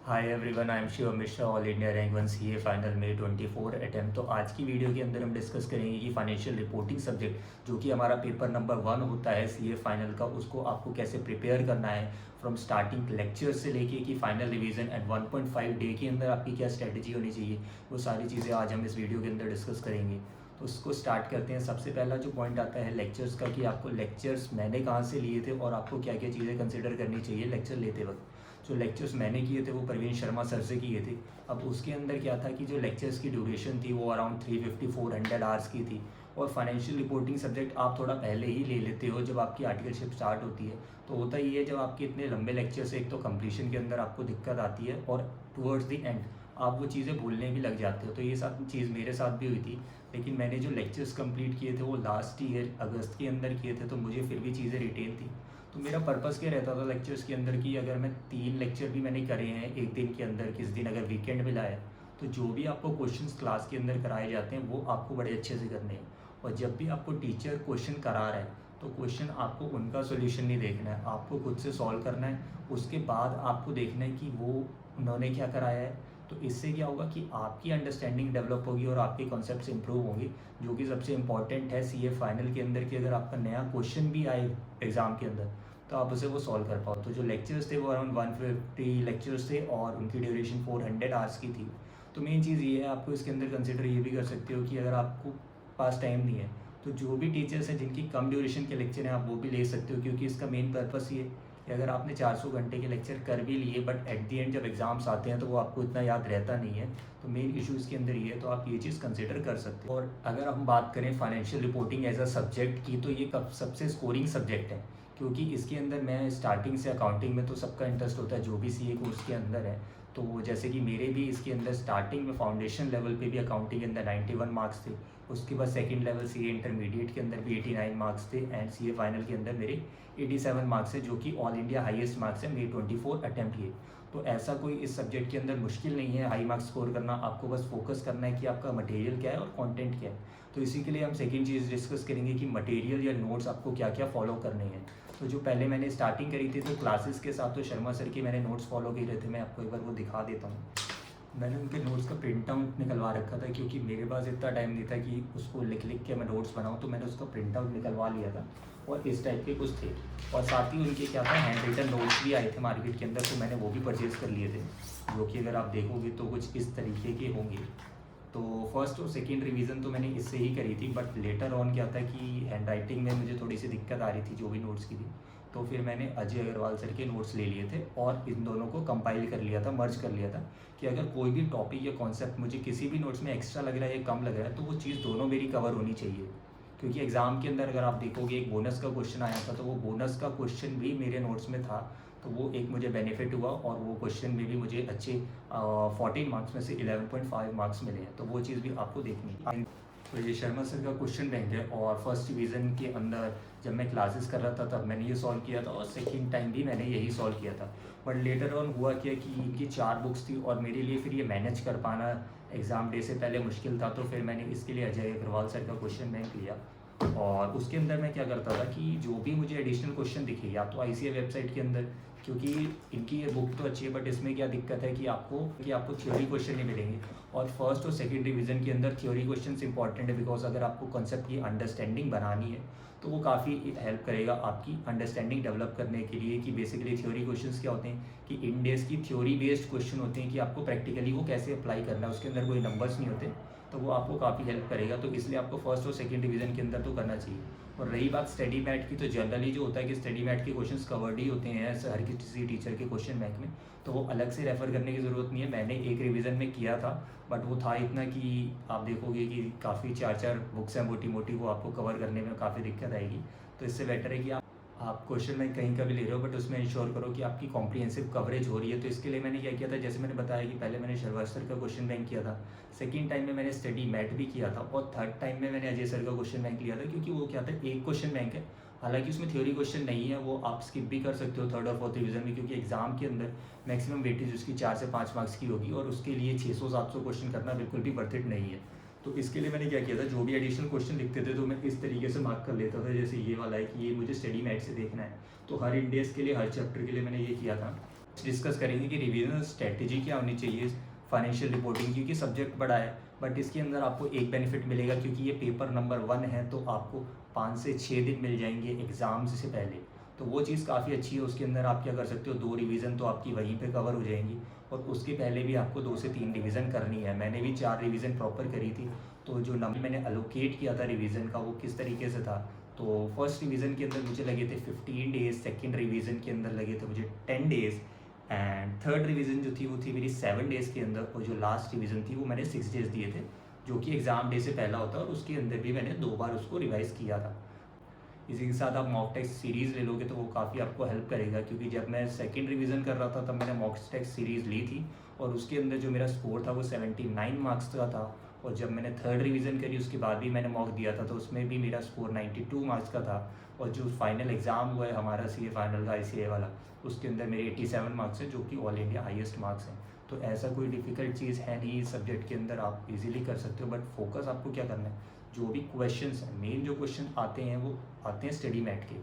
Hi everyone, I am Shiv Mishra, all India rank 1 CA final में 24 attempt. तो आज की वीडियो के अंदर हम डिस्कस करेंगे कि फाइनेंशियल रिपोर्टिंग सब्जेक्ट जो कि हमारा पेपर नंबर 1 होता है सीए फाइनल का, उसको आपको कैसे प्रिपेयर करना है फ्रॉम स्टार्टिंग लेक्चर से लेके कि फाइनल रिवीजन एंड 1.5 डे के अंदर आपकी क्या स्ट्रेटजी होनी चाहिए। वो सारी चीज़ें आज हम इस वीडियो के अंदर डिस्कस करेंगे। तो उसको स्टार्ट करते हैं। सबसे पहला जो पॉइंट आता है लेक्चर्स का, कि आपको लेक्चर्स मैंने कहाँ से लिए थे और आपको क्या क्या चीज़ें कंसिडर करनी चाहिए लेक्चर लेते वक्त। जो लेक्चर्स मैंने किए थे वो प्रवीण शर्मा सर से किए थे। अब उसके अंदर क्या था कि जो लेक्चर्स की ड्यूरेशन थी वो अराउंड 350-400 आवर्स की थी। और फाइनेंशियल रिपोर्टिंग सब्जेक्ट आप थोड़ा पहले ही ले लेते हो जब आपकी आर्टिकलशिप स्टार्ट होती है। तो होता ही है, जब आपके इतने लंबे लेक्चर से एक तो कंप्लीशन के अंदर आपको दिक्कत आती है और टुवर्ड्स द एंड आप वो चीज़ें भूलने भी लग जाते हो। तो ये साथ चीज़ मेरे साथ भी हुई थी। लेकिन मैंने जो लेक्चर्स कंप्लीट किए थे वो लास्ट ईयर अगस्त के अंदर किए थे, तो मुझे फिर भी चीज़ें रिटेन थी। तो मेरा पर्पस क्या रहता था लेक्चर्स के अंदर कि अगर मैं 3 लेक्चर भी मैंने करे हैं एक दिन के अंदर, किस दिन अगर वीकेंड मिला है, तो जो भी आपको क्वेश्चंस क्लास के अंदर कराए जाते हैं वो आपको बड़े अच्छे से करने हैं। और जब भी आपको टीचर क्वेश्चन करा रहा है तो क्वेश्चन आपको उनका सोल्यूशन नहीं देखना है, आपको खुद से सॉल्व करना है। उसके बाद आपको देखना है कि वो उन्होंने क्या कराया है। तो इससे क्या होगा कि आपकी अंडरस्टैंडिंग डेवलप होगी और आपके कॉन्सेप्ट्स इंप्रूव होंगे, जो कि सबसे इंपॉर्टेंट है सीए फाइनल के अंदर। कि अगर आपका नया क्वेश्चन भी आए एग्ज़ाम के अंदर तो आप उसे वो सॉल्व कर पाओ। तो जो लेक्चर्स थे वो अराउंड 150 लेक्चर्स थे और उनकी ड्यूरेशन 400 आवर्स की थी। तो मेन चीज़ ये है, आपको इसके अंदर कंसिडर ये भी कर सकते हो कि अगर आपको पास टाइम नहीं है तो जो भी टीचर्स हैं जिनकी कम ड्यूरेशन के लेक्चर हैं आप वो भी ले सकते हो। क्योंकि इसका मेन पर्पस ये है कि अगर आपने 400 घंटे के लेक्चर कर भी लिए बट एट दी एंड जब एग्ज़ाम्स आते हैं तो वो आपको इतना याद रहता नहीं है। तो मेन इशू इसके अंदर ये है, तो आप ये चीज़ कंसिडर कर सकते हो। और अगर हम बात करें financial reporting as a subject की, तो ये कब सबसे स्कोरिंग सब्जेक्ट है। क्योंकि इसके अंदर मैं स्टार्टिंग से अकाउंटिंग में तो सबका इंटरेस्ट होता है जो भी सीए कोर्स के अंदर है। तो जैसे कि मेरे भी इसके अंदर स्टार्टिंग में फाउंडेशन लेवल पे भी अकाउंटिंग के अंदर 91 मार्क्स थे। उसके बाद सेकंड लेवल सीए इंटरमीडिएट के अंदर भी 89 मार्क्स थे एंड सीए फाइनल के अंदर मेरे 87 मार्क्स है, जो कि ऑल इंडिया हाईएस्ट मार्क्स है मेरे 24 अटैम्प्ट किए। तो ऐसा कोई इस सब्जेक्ट के अंदर मुश्किल नहीं है हाई मार्क्स स्कोर करना। आपको बस फोकस करना है कि आपका मटेरियल क्या है और कंटेंट क्या है। तो इसी के लिए हम सेकंड चीज़ डिस्कस करेंगे कि मटेरियल या नोट्स आपको क्या क्या फॉलो करने हैं। तो जो पहले मैंने स्टार्टिंग करी थी तो क्लासेस के साथ तो शर्मा सर के मैंने नोट्स फॉलो किए रहे थे। मैं आपको एक बार वो दिखा देता हूँ। मैंने उनके नोट्स का प्रिंट आउट निकलवा रखा था, क्योंकि मेरे पास इतना टाइम नहीं था कि उसको लिख लिख के मैं नोट्स बनाऊँ। तो मैंने उसका प्रिंट आउट निकलवा लिया था और इस टाइप के कुछ थे। और साथ ही उनके क्या था, हैंड रिटन नोट्स भी आए थे मार्केट के अंदर, तो मैंने वो भी परचेज़ कर लिए थे, जो कि अगर आप देखोगे तो कुछ इस तरीके के होंगे। तो फर्स्ट और सेकेंड रिवीजन तो मैंने इससे ही करी थी, बट लेटर ऑन क्या था कि हैंड राइटिंग में मुझे थोड़ी सी दिक्कत आ रही थी जो भी नोट्स की थी। तो फिर मैंने अजय अग्रवाल सर के नोट्स ले लिए थे और इन दोनों को कंपाइल कर लिया था, मर्ज कर लिया था कि अगर कोई भी टॉपिक या कॉन्सेप्ट मुझे किसी भी नोट्स में एक्स्ट्रा लग रहा है या कम लग रहा है तो वो चीज़ दोनों मेरी कवर होनी चाहिए। क्योंकि एग्ज़ाम के अंदर अगर आप देखोगे एक बोनस का क्वेश्चन आया था, तो वो बोनस का क्वेश्चन भी मेरे नोट्स में था। तो वो एक मुझे बेनिफिट हुआ और वो क्वेश्चन में भी मुझे अच्छे 14 मार्क्स में से 11.5 मार्क्स मिले हैं। तो वो चीज़ भी आपको देखनी है। तो ये शर्मा सर का क्वेश्चन बैंक है और फर्स्ट डिवीज़न के अंदर जब मैं क्लासेस कर रहा था तब मैंने ये सॉल्व किया था और सेकेंड टाइम भी मैंने यही सॉल्व किया था। बट लेटर ऑन हुआ क्या कि इनकी 4 बुक्स थी और मेरे लिए फिर ये मैनेज कर पाना एग्ज़ाम डे से पहले मुश्किल था। तो फिर मैंने इसके लिए अजय अग्रवाल सर का क्वेश्चन बैंक लिया और उसके अंदर मैं क्या करता था कि जो भी मुझे एडिशनल क्वेश्चन दिखे या तो आईसीए वेबसाइट के अंदर, क्योंकि इनकी ये बुक तो अच्छी है बट इसमें क्या दिक्कत है कि आपको थ्योरी क्वेश्चन नहीं मिलेंगे। और फर्स्ट और सेकंड रिवीजन के अंदर थ्योरी क्वेश्चंस इंपॉर्टेंट है, बिकॉज अगर आपको कॉन्सेप्ट की अंडरस्टैंडिंग बनानी है तो वो काफ़ी हेल्प करेगा आपकी अंडरस्टैंडिंग डेवलप करने के लिए। कि बेसिकली थ्योरी क्वेश्चंस क्या होते हैं कि इंडेस की थ्योरी बेस्ड क्वेश्चन होते हैं कि आपको प्रैक्टिकली वो कैसे अप्लाई करना है, उसके अंदर कोई नंबर्स नहीं होते। तो वो आपको काफ़ी हेल्प करेगा। तो इसलिए आपको फर्स्ट और सेकंड डिवीज़न के अंदर तो करना चाहिए। और रही बात स्टडी मैट की, तो जनरली जो होता है कि स्टडी मैट के क्वेश्चंस कवर्ड ही होते हैं हर किसी टीचर के क्वेश्चन बैंक में, तो वो अलग से रेफ़र करने की ज़रूरत नहीं है। मैंने एक रिवीजन में किया था बट वो था इतना कि आप देखोगे कि काफ़ी 4-4 बुक्स हैं मोटी मोटी, वो आपको कवर करने में काफ़ी दिक्कत आएगी। तो इससे बेटर है कि आप क्वेश्चन में कहीं का भी ले रहे हो बट उसमें इंश्योर करो कि आपकी कॉम्प्रिहेंसिव कवरेज हो रही है। तो इसके लिए मैंने क्या किया था, जैसे मैंने बताया कि पहले मैंने शर्मा सर का क्वेश्चन बैंक किया था, सेकंड टाइम में मैंने स्टडी मैट भी किया था और थर्ड टाइम में मैंने अजय सर का क्वेश्चन बैंक लिया था। क्योंकि वो क्या था, एक क्वेश्चन बैंक है, हालांकि उसमें थ्योरी क्वेश्चन नहीं है, वो आप स्किप भी कर सकते हो थर्ड और फोर्थ रिवीजन में। क्योंकि एग्जाम के अंदर मैक्सिमम वेटेज उसकी 4 से 5 मार्क्स की होगी और उसके लिए 600-700 क्वेश्चन करना बिल्कुल भी वर्थ इट नहीं है। तो इसके लिए मैंने क्या किया था, जो भी एडिशनल क्वेश्चन लिखते थे तो मैं इस तरीके से मार्क कर लेता था। जैसे ये वाला है कि ये मुझे स्टडी मैट से देखना है, तो हर इंडेक्स के लिए हर चैप्टर के लिए मैंने ये किया था डिस्कस करेंगे कि रिवीजन स्ट्रेटेजी क्या होनी चाहिए फाइनेंशियल रिपोर्टिंग, क्योंकि सब्जेक्ट बड़ा है बट इसके अंदर आपको एक बेनिफिट मिलेगा क्योंकि ये पेपर नंबर 1 है तो आपको 5 से 6 दिन मिल जाएंगे एग्ज़ाम्स से पहले, तो वो चीज़ काफ़ी अच्छी है। उसके अंदर आप क्या कर सकते हो, 2 रिवीज़न तो आपकी वहीं पे कवर हो जाएंगी और उसके पहले भी आपको 2 से 3 रिवीज़न करनी है। मैंने भी 4 रिवीज़न प्रॉपर करी थी, तो जो नंबर मैंने अलोकेट किया था रिवीज़न का वो किस तरीके से था, तो फर्स्ट रिवीज़न के अंदर मुझे लगे थे 15 डेज़, सेकेंड रिवीज़न के अंदर लगे थे मुझे 10 डेज़ एंड थर्ड रिवीजन जो थी वो थी मेरी 7 डेज़ के अंदर, और जो लास्ट रिवीजन थी वो मैंने 6 डेज़ दिए थे जो कि एग्ज़ाम डे से पहला होता है, और उसके अंदर भी मैंने 2 बार उसको रिवाइज़ किया था। इसी के साथ आप मॉक टेस्ट सीरीज़ ले लोगे तो वो काफ़ी आपको हेल्प करेगा, क्योंकि जब मैं सेकंड रिवीजन कर रहा था तब मैंने मॉक टेस्ट सीरीज़ ली थी और उसके अंदर जो मेरा स्कोर था वो 79 मार्क्स का था, और जब मैंने थर्ड रिवीजन करी उसके बाद भी मैंने मॉक दिया था तो उसमें भी मेरा स्कोर 92 मार्क्स का था, और जो फाइनल एग्ज़ाम हुआ है हमारा सीए फाइनल का आईसीए वाला उसके अंदर मेरे 87 मार्क्स हैं जो कि ऑल इंडिया हाईएस्ट मार्क्स हैं। तो ऐसा कोई डिफ़िकल्ट चीज़ है नहीं इस सब्जेक्ट के अंदर, आप इजीली कर सकते हो, बट फोकस आपको क्या करना है, जो भी क्वेश्चंस हैं मेन जो क्वेश्चन आते हैं वो आते हैं स्टडी मैट के।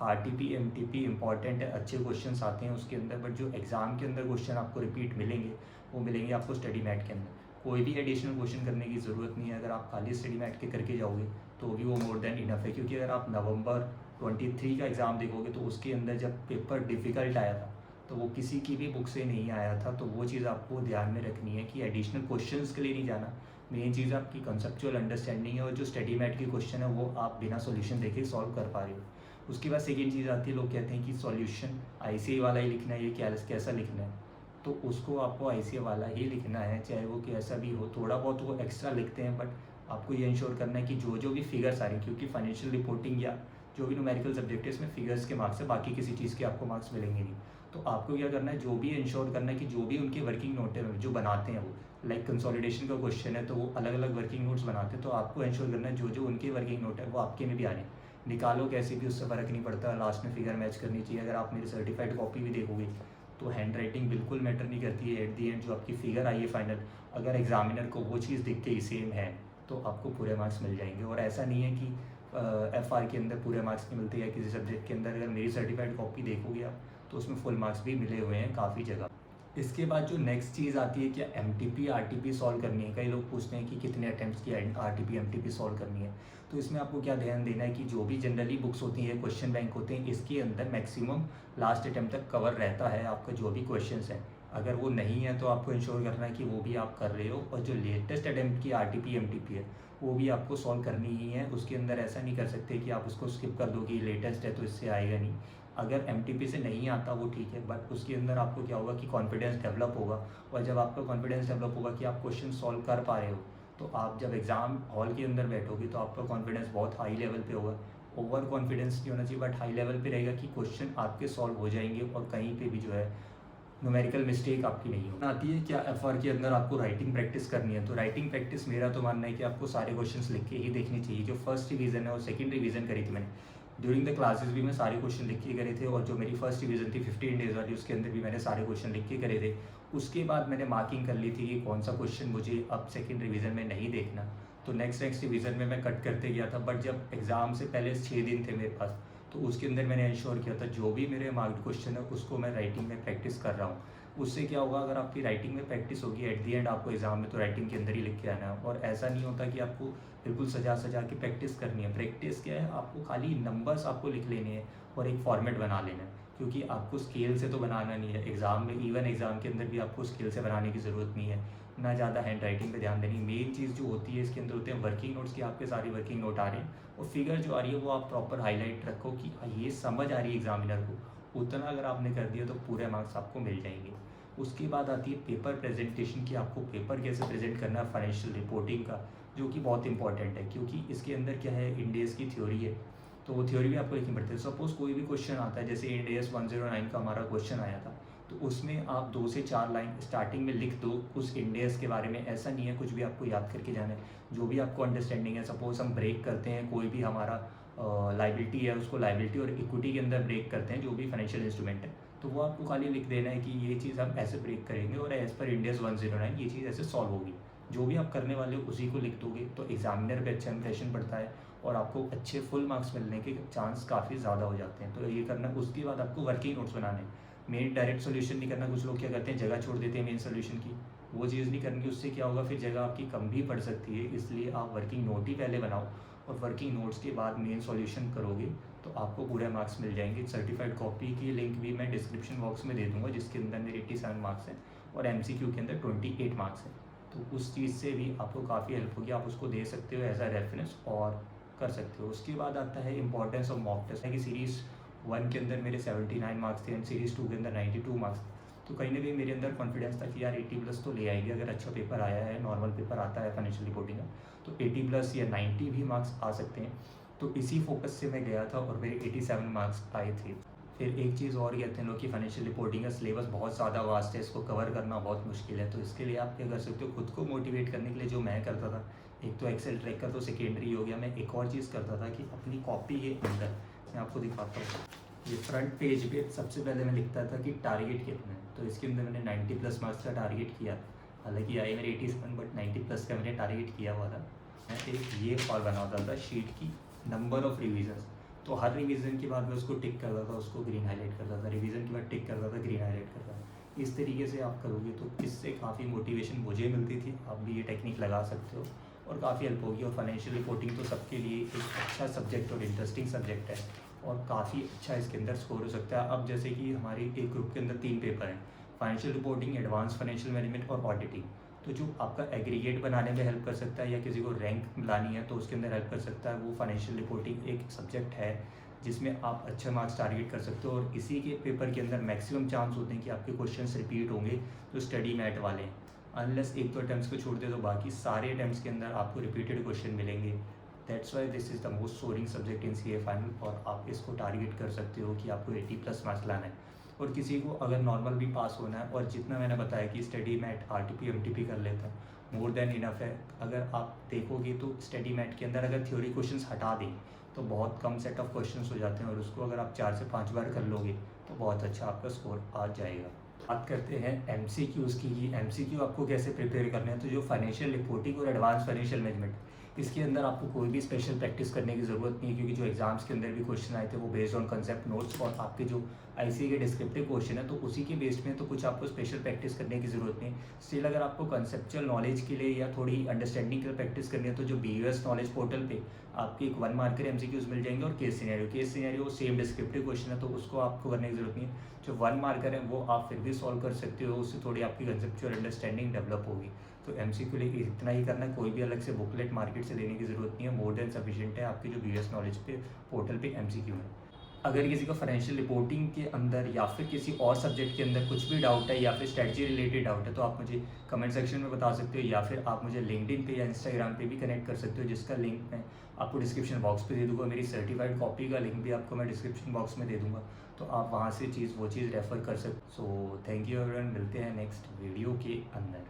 आरटीपी एमटीपी इंपॉर्टेंट है, अच्छे क्वेश्चंस आते हैं उसके अंदर, बट जो एग्ज़ाम के अंदर क्वेश्चन आपको रिपीट मिलेंगे वो मिलेंगे आपको स्टडी मैट के अंदर। कोई भी एडिशनल क्वेश्चन करने की ज़रूरत नहीं है, अगर आप खाली स्टडी मैट के करके जाओगे तो भी वो मोर देन इनफ है, क्योंकि अगर आप नवंबर 23 का एग्ज़ाम देखोगे तो उसके अंदर जब पेपर डिफ़िकल्ट आया था तो वो किसी की भी बुक से नहीं आया था, तो वो चीज़ आपको ध्यान में रखनी है कि एडिशनल क्वेश्चंस के लिए नहीं जाना, मेन चीज़ आपकी कंसेप्चुअल अंडरस्टैंडिंग है, और जो स्टडी मैट की क्वेश्चन है वो आप बिना सॉल्यूशन देखे सॉल्व कर पा रहे हो। उसके बाद सेकेंड चीज़ आती है, लोग कहते हैं कि सॉल्यूशन आईसीए वाला ही लिखना है, ये क्या कैसा लिखना है, तो उसको आपको आईसीए वाला ही लिखना है, चाहे वो कैसा भी हो। थोड़ा बहुत वो एक्स्ट्रा लिखते हैं बट आपको ये इंश्योर करना है कि जो जो भी फिगर्स आ रहे हैं, क्योंकि फाइनेंशियल रिपोर्टिंग या जो भी न्यूमेरिकल सब्जेक्ट है इसमें फिगर्स के मार्क्स है, बाकी किसी चीज़ के आपको मार्क्स मिलेंगे नहीं। तो आपको क्या करना है, जो भी इंश्योर करना है कि जो भी उनके वर्किंग नोट है जो बनाते हैं वो, लाइक कंसोलिडेशन का क्वेश्चन है तो वो अलग अलग वर्किंग नोट्स बनाते हैं, तो आपको इंश्योर करना है जो जो उनके वर्किंग नोट है वो आपके में भी आ रहे हैं। निकालो कैसे भी, उससे फ़र्क नहीं पड़ता, लास्ट में फिगर मैच करनी चाहिए। अगर आप मेरी सर्टिफाइड कॉपी भी देखोगे तो हैंड राइटिंग बिल्कुल मैटर नहीं करती है, एट दी एंड जो आपकी फ़िगर आई है फाइनल, अगर एग्जामिनर को वो चीज़ दिख के ही सेम है तो आपको पूरे मार्क्स मिल जाएंगे। और ऐसा नहीं है कि एफआर के अंदर पूरे मार्क्स नहीं मिलते, या किसी सब्जेक्ट के अंदर अगर मेरी सर्टिफाइड कॉपी देखोगे आप तो उसमें फुल मार्क्स भी मिले हुए हैं काफ़ी जगह। इसके बाद जो नेक्स्ट चीज़ आती है, क्या एमटीपी आरटीपी सॉल्व करनी है। कई लोग पूछते हैं कि कितने अटैम्प्ट्स की आरटीपी एमटीपी सॉल्व करनी है, तो इसमें आपको क्या ध्यान देना है कि जो भी जनरली बुक्स होती हैं, क्वेश्चन बैंक होते हैं, इसके अंदर मैक्सिमम लास्ट अटैम्प्ट तक कवर रहता है आपका जो भी क्वेश्चन है। अगर वो नहीं है तो आपको इंश्योर करना है कि वो भी आप कर रहे हो, और जो लेटेस्ट अटैम्प्ट की आरटीपी एमटीपी है वो भी आपको सॉल्व करनी ही है। उसके अंदर ऐसा नहीं कर सकते कि आप उसको स्किप कर दो कि लेटेस्ट है तो इससे आएगा नहीं। अगर एमटीपी से नहीं आता वो ठीक है, बट उसके अंदर आपको क्या होगा कि कॉन्फिडेंस डेवलप होगा, और जब आपका कॉन्फिडेंस डेवलप होगा कि आप क्वेश्चन सॉल्व कर पा रहे हो तो आप जब एग्ज़ाम हॉल के अंदर बैठोगे तो आपका कॉन्फिडेंस बहुत हाई लेवल पे होगा। ओवर कॉन्फिडेंस नहीं होना चाहिए बट हाई लेवल पे रहेगा कि क्वेश्चन आपके सॉल्व हो जाएंगे और कहीं पे भी जो है न्यूमेरिकल मिस्टेक आपकी नहीं होगी। आती है क्या एफआर के अंदर आपको राइटिंग प्रैक्टिस करनी है, तो राइटिंग प्रैक्टिस मेरा तो मानना है कि आपको सारे क्वेश्चंस लिख के ही देखनी चाहिए। जो फर्स्ट रिवीजन है और सेकंड रिवीजन करी थी मैंने, ड्यूरिंग द क्लासेस भी मैं सारे क्वेश्चन लिख के करे थे, और जो मेरी फर्स्ट रिवीजन थी 15 डेज वाली उसके अंदर भी मैंने सारे क्वेश्चन लिख के करे थे। उसके बाद मैंने मार्किंग कर ली थी कि कौन सा क्वेश्चन मुझे अब सेकेंड रिवीजन में नहीं देखना, तो नेक्स्ट रिवीजन में मैं कट करते गया था। बट जब एग्ज़ाम से पहले 6 दिन थे मेरे पास, तो उसके अंदर मैंने इंश्योर किया था जो भी मेरे मार्क्ड क्वेश्चन है उसको मैं राइटिंग में प्रैक्टिस कर रहा हूँ। उससे क्या होगा, अगर आपकी राइटिंग में प्रैक्टिस होगी एट दी एंड आपको एग्जाम में तो राइटिंग के अंदर ही लिख के आना है। और ऐसा नहीं होता कि आपको बिल्कुल सजा सजा के प्रैक्टिस करनी है। प्रैक्टिस क्या है, आपको खाली नंबर्स आपको लिख लेने हैं और एक फॉर्मेट बना लेना है, क्योंकि आपको स्केल से तो बनाना नहीं है। एग्ज़ाम में इवन एग्ज़ाम के अंदर भी आपको स्केल से बनाने की ज़रूरत नहीं है, ना ज़्यादा हैंड राइटिंग पर ध्यान देनी। मेन चीज़ जो होती है इसके अंदर होते हैं वर्किंग नोट्स की, आपके सारी वर्किंग नोट आ रहे हैं और फिगर जो आ रही है वो आप प्रॉपर हाईलाइट रखो कि ये समझ आ रही है एग्जामिनर को। उतना अगर आपने कर दिया तो पूरे मार्क्स आपको मिल जाएंगे। उसके बाद आती है पेपर प्रेजेंटेशन की, आपको पेपर कैसे प्रेजेंट करना है फाइनेंशियल रिपोर्टिंग का, जो कि बहुत इंपॉर्टेंट है क्योंकि इसके अंदर क्या है, इंडेस की थ्योरी है, तो वो थ्योरी भी आपको लिखनी पड़ती है। सपोज़ कोई भी क्वेश्चन आता है, जैसे इंडेस 109 का हमारा क्वेश्चन आया था, तो उसमें आप 2 से 4 लाइन स्टार्टिंग में लिख दो उस इंडेस के बारे में। ऐसा नहीं है कुछ भी आपको याद करके जाना है, जो भी आपको अंडरस्टैंडिंग है। सपोज़ हम ब्रेक करते हैं कोई भी हमारा लाइबिलिटी है, उसको लाइबिलिटी और इक्विटी के अंदर ब्रेक करते हैं जो भी फाइनेंशियल इंस्ट्रूमेंट है, तो वो आपको खाली लिख देना है कि ये चीज़ हम ऐसे ब्रेक करेंगे और एज़ पर इंडेस 109 ये चीज़ ऐसे सॉल्व होगी। जो भी आप करने वाले हो उसी को लिख दोगे तो एग्जामिनर पे अच्छा इंप्रेशन पड़ता है और आपको अच्छे फुल मार्क्स मिलने के चांस काफ़ी ज़्यादा हो जाते हैं। तो ये करना। उसके बाद आपको वर्किंग नोट्स बनाने हैं। मेन डायरेक्ट सोल्यूशन नहीं करना। कुछ लोग क्या करते हैं, जगह छोड़ देते हैं मेन सोल्यूशन की, वो चीज़ नहीं करनी। उससे क्या होगा, फिर जगह आपकी कम भी पड़ सकती है। इसलिए आप वर्किंग नोट ही पहले बनाओ और वर्किंग नोट्स के बाद मेन सॉल्यूशन करोगे तो आपको पूरे मार्क्स मिल जाएंगे। सर्टिफाइड कॉपी की लिंक भी मैं डिस्क्रिप्शन बॉक्स में दे दूंगा, जिसके अंदर मेरे 87 मार्क्स हैं और MCQ के अंदर 28 मार्क्स हैं। तो उस चीज़ से भी आपको काफ़ी हेल्प होगी, आप उसको दे सकते हो एज अ रेफरेंस और कर सकते हो। उसके बाद आता है इंपॉर्टेंस ऑफ मॉक टेस्ट। है कि सीरीज़ 1 के अंदर मेरे 79 मार्क्स थे एंड सीरीज़ 2 के अंदर 92 मार्क्स। तो कहीं ना कहीं मेरे अंदर कॉन्फिडेंस था कि यार 80+ तो ले आएंगे, अगर अच्छा पेपर आया है, नॉर्मल पेपर आता है फाइनेंशियल रिपोर्टिंग का, तो 80+ या 90 भी मार्क्स आ सकते हैं। तो इसी फोकस से मैं गया था और मेरे 87 मार्क्स आए थे। फिर एक चीज़ और कहते हैं लोग कि फाइनेंशियल रिपोर्टिंग का सिलेबस बहुत ज़्यादा वास्ट है, इसको कवर करना बहुत मुश्किल है। तो इसके लिए आप क्या कर सकते हो, खुद को मोटिवेट करने के लिए जो मैं करता था, एक तो एक्सेल ट्रैक का तो सेकेंडरी हो गया, मैं एक और चीज़ करता था कि अपनी कॉपी के अंदर, मैं आपको दिखाता हूँ, ये फ्रंट पेज पे सबसे पहले मैं लिखता था कि टारगेट कितना है। तो इसके अंदर मैंने 90+ मार्क्स का टारगेट किया, हालांकि आए मेरे 87 बट 90+ का मैंने टारगेट किया हुआ था। मैं एक ये और बनाता था शीट की नंबर ऑफ रिविजन्स। तो हर रिवीजन के बाद मैं उसको टिक करता था, उसको ग्रीन हाईलाइट करता था, रिवीजन के बाद टिक करता था, ग्रीन हाईलाइट करता था। इस तरीके से आप करोगे तो इससे काफ़ी मोटिवेशन मुझे मिलती थी। आप भी ये टेक्निक लगा सकते हो और काफ़ी हेल्प होगी। और फाइनेंशियल रिपोर्टिंग तो सबके लिए एक अच्छा सब्जेक्ट और इंटरेस्टिंग सब्जेक्ट है और काफ़ी अच्छा इसके अंदर स्कोर हो सकता है। अब जैसे कि हमारी एक ग्रुप के अंदर 3 पेपर हैं, financial reporting, advance financial management और ऑडिटिंग। तो जो आपका एग्रीगेट बनाने में हेल्प कर सकता है या किसी को रैंक लानी है तो उसके अंदर हेल्प कर सकता है, वो फाइनेंशियल रिपोर्टिंग एक सब्जेक्ट है जिसमें आप अच्छे मार्क्स टारगेट कर सकते हो। और इसी के पेपर के अंदर मैक्सिमम चांस होते हैं कि आपके क्वेश्चंस रिपीट होंगे जो स्टडी मैट वाले हैं। अनलेस एक दो अटैम्प्ट्स को छोड़ दे तो बाकी सारे अटैम्प्ट्स के अंदर आपको रिपीटेड क्वेश्चन मिलेंगे। That's why this is the most scoring subject in CA final. और आप इसको टारगेट कर सकते हो कि आपको 80+ मार्क्स लाना है। और किसी को अगर नॉर्मल भी पास होना है, और जितना मैंने बताया कि स्टडी मैट RTP MTP कर लेता है, मोर देन इनफ है। अगर आप देखोगे तो स्टडी मैट के अंदर अगर थ्योरी क्वेश्चंस हटा दें तो बहुत कम सेट ऑफ क्वेश्चंस हो जाते हैं और उसको अगर आप 4 से 5 बार कर लोगे तो बहुत अच्छा आपका स्कोर आ जाएगा। बात करते हैं MCQs की, MCQ आपको कैसे प्रिपेयर करना है। तो जो फाइनेंशियल रिपोर्टिंग और एडवांस फाइनेंशियल मैनेजमेंट, इसके अंदर आपको कोई भी स्पेशल प्रैक्टिस करने की ज़रूरत नहीं है, क्योंकि जो एग्जाम्स के अंदर भी क्वेश्चन आए थे वो बेस्ड ऑन कंसेप्ट नोट्स और आपके जो ICA के डिस्क्रिप्टिव क्वेश्चन है तो उसी के बेस्ड में, तो कुछ आपको स्पेशल प्रैक्टिस करने की ज़रूरत नहीं। स्टिल अगर आपको कंसेप्चुअल नॉलेज के लिए या थोड़ी अंडरस्टैंडिंग के लिए प्रैक्टिस करनी है तो जो BUS नॉलेज पोर्टल पे आपके एक 1 मार्कर MCQs मिल जाएंगे और case scenario same descriptive question है तो उसको आपको करने की ज़रूरत नहीं है। जो 1 मार्कर है वो आप फिर भी सॉल्व कर सकते हो, उससे थोड़ी आपकी कंसेप्चुअल अंडरस्टैंडिंग डेवलप होगी। तो MCQ लिए इतना ही करना है, कोई भी अलग से बुकलेट मार्केट से लेने की ज़रूरत नहीं है। मोर देन सफिशिएंट है आपकी जो BUS नॉलेज पे पोर्टल पे MCQ है। अगर किसी को फाइनेंशियल रिपोर्टिंग के अंदर या फिर किसी और सब्जेक्ट के अंदर कुछ भी डाउट है या फिर स्ट्रेटजी रिलेटेड डाउट है तो आप मुझे कमेंट सेक्शन में बता सकते हो, या फिर आप मुझे लिंक्डइन पे या इंस्टाग्राम पे भी कनेक्ट कर सकते हो, जिसका लिंक मैं आपको डिस्क्रिप्शन बॉक्स पे दे दूँगा। मेरी सर्टिफाइड कॉपी का लिंक भी आपको मैं डिस्क्रिप्शन बॉक्स में दे दूँगा, तो आप वहाँ से वो चीज़ रेफ़र कर सकते। सो थैंक यू एवरीवन, मिलते हैं नेक्स्ट वीडियो के अंदर।